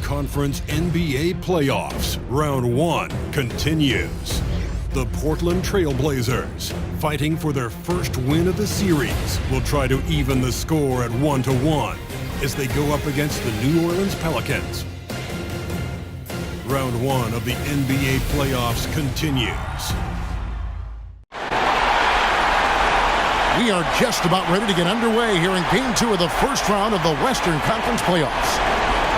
Conference NBA playoffs. Round 1 continues. The Portland Trail Blazers, fighting for their first win of the series, will try to even the score at 1-1 as they go up against the New Orleans Pelicans. Round 1 of the NBA playoffs continues. We are just about ready to get underway here in Game 2 of the first round of the Western Conference playoffs.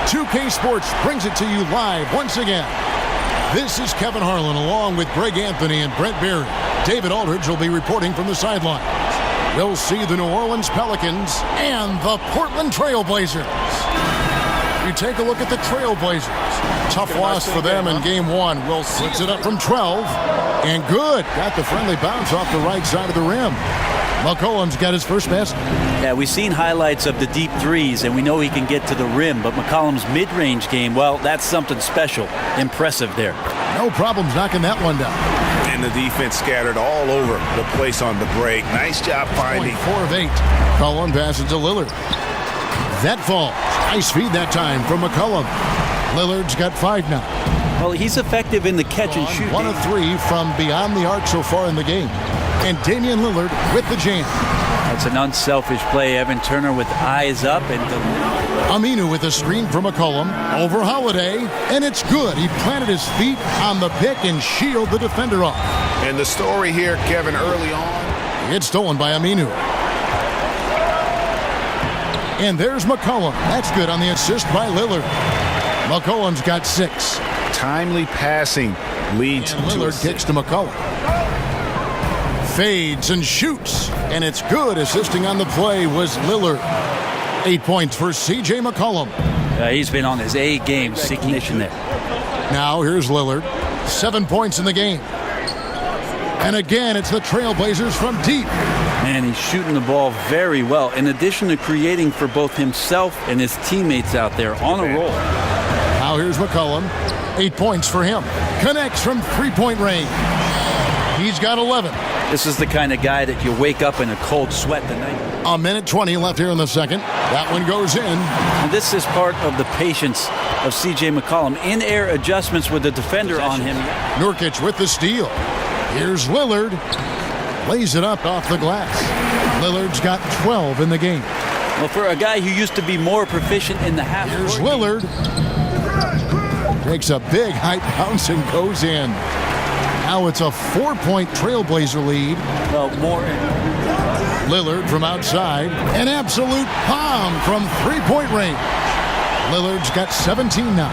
2K Sports brings it to you live once again. This is Kevin Harlan along with Greg Anthony and Brent Barry. David Aldridge will be reporting from the sidelines. We'll see the New Orleans Pelicans and the Portland Trail Blazers. You take a look at the Trail Blazers. Tough loss for them in Game 1. Will puts it up from 12. And good. Got the friendly bounce off the right side of the rim. McCollum's got his first basket. Yeah, we've seen highlights of the deep threes, and we know he can get to the rim, but McCollum's mid-range game, well, that's something special. Impressive there. No problems knocking that one down. And the defense scattered all over the place on the break. Nice job finding. 4 of 8. McCollum passes to Lillard. That falls. Nice feed that time from McCollum. Lillard's got 5 now. Well, he's effective in the catch and shoot. 1 of 3 from beyond the arc so far in the game. And Damian Lillard with the jam. That's an unselfish play. Evan Turner with eyes up. And Aminu with a screen from McCollum over Holiday. And it's good. He planted his feet on the pick and shielded the defender off. And the story here, Kevin, early on. It's stolen by Aminu. And there's McCollum. That's good on the assist by Lillard. McCollum's got 6. Timely passing leads and Lillard kicks to McCollum. Fades and shoots. And it's good. Assisting on the play was Lillard. 8 points for C.J. McCollum. He's been on his A game. Recognition there. Now here's Lillard. 7 points in the game. And again, it's the Trailblazers from deep. Man, he's shooting the ball very well. In addition to creating for both himself and his teammates out there on a roll. Now here's McCollum. 8 points for him. Connects from three-point range. He's got 11. This is the kind of guy that you wake up in a cold sweat the night. A minute 20 left here in the second. That one goes in. And this is part of the patience of C.J. McCollum. In-air adjustments with the defender on him. Nurkic with the steal. Here's Lillard. Lays it up off the glass. Lillard's got 12 in the game. Well, for a guy who used to be more proficient in the half. Here's Lillard. Takes a big high bounce and goes in. Now it's a 4-point Trailblazer lead. Well, more. Lillard from outside. An absolute bomb from three-point range. Lillard's got 17 now.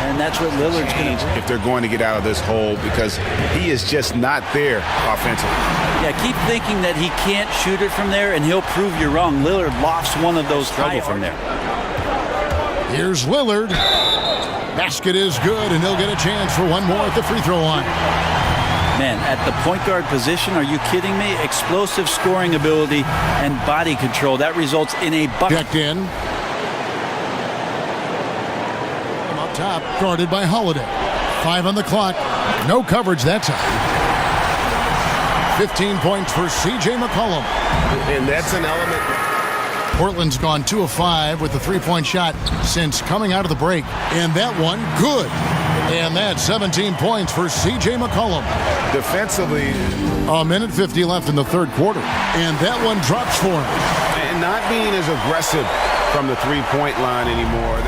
And that's what Lillard's going to do. If they're going to get out of this hole, because he is just not there offensively. Yeah, keep thinking that he can't shoot it from there, and he'll prove you wrong. Lillard lofts one of those high from there. Here's Lillard. Basket is good, and he'll get a chance for one more at the free throw line. Man, at the point guard position, are you kidding me? Explosive scoring ability and body control. That results in a bucket. Checked in. Up top, guarded by Holiday. 5 on the clock. No coverage that time. 15 points for C.J. McCollum. And that's an element. Portland's gone 2 of 5 with the three-point shot since coming out of the break. And that one, good. And that's 17 points for C.J. McCollum. Defensively. A minute 50 left in the third quarter. And that one drops for him. And not being as aggressive from the three-point line anymore.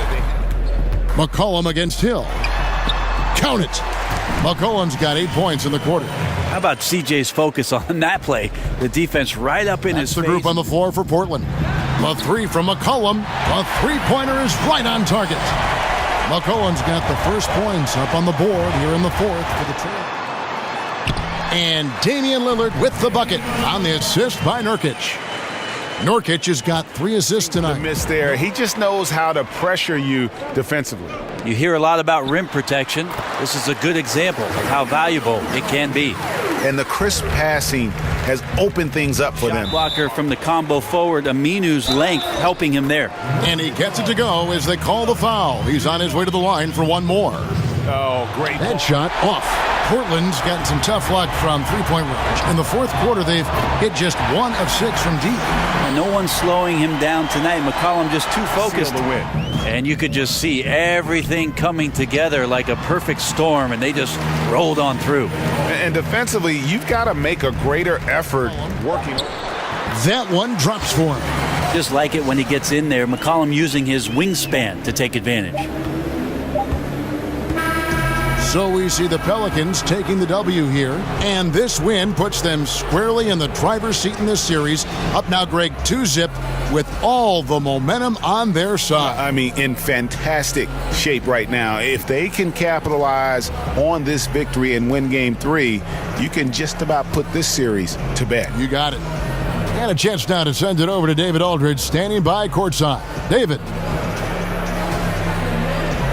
McCollum against Hill. Count it. McCollum's got 8 points in the quarter. How about CJ's focus on that play? The defense right up in his face. That's the group on the floor for Portland. A 3 from McCollum. A three-pointer is right on target. McCollum's got the first points up on the board here in the fourth for the Trail. And Damian Lillard with the bucket on the assist by Nurkic. Nurkic has got 3 assists tonight. The miss there. He just knows how to pressure you defensively. You hear a lot about rim protection. This is a good example of how valuable it can be. And the crisp passing has opened things up for them. Shot blocker from the combo forward. Aminu's length helping him there. And he gets it to go as they call the foul. He's on his way to the line for one more. Oh, great. That shot off. Portland's gotten some tough luck from three-point range. In the fourth quarter, they've hit just 1 of 6 from deep. And no one's slowing him down tonight. McCollum just too focused. Seal the win. And you could just see everything coming together like a perfect storm, and they just rolled on through. And defensively, you've got to make a greater effort working. That one drops for him. Just like it when he gets in there, McCollum using his wingspan to take advantage. So we see the Pelicans taking the W here, and this win puts them squarely in the driver's seat in this series. Up now, Greg, 2-zip with all the momentum on their side. I mean, in fantastic shape right now. If they can capitalize on this victory and win Game 3, you can just about put this series to bed. You got it. And a chance now to send it over to David Aldridge, standing by courtside. David.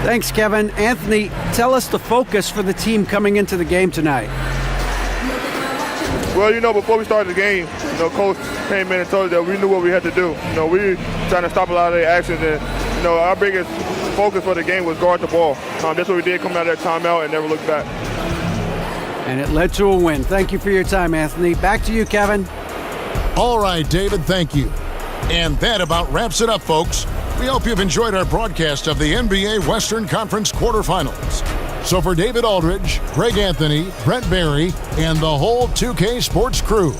Thanks, Kevin. Anthony, tell us the focus for the team coming into the game tonight. Well, before we started the game, Coach came in and told us that we knew what we had to do. We were trying to stop a lot of their actions, and, our biggest focus for the game was guard the ball. That's what we did coming out of that timeout and never looked back. And it led to a win. Thank you for your time, Anthony. Back to you, Kevin. All right, David, thank you. And that about wraps it up, folks. We hope you've enjoyed our broadcast of the NBA Western Conference quarterfinals. So for David Aldridge, Greg Anthony, Brent Barry, and the whole 2K Sports crew,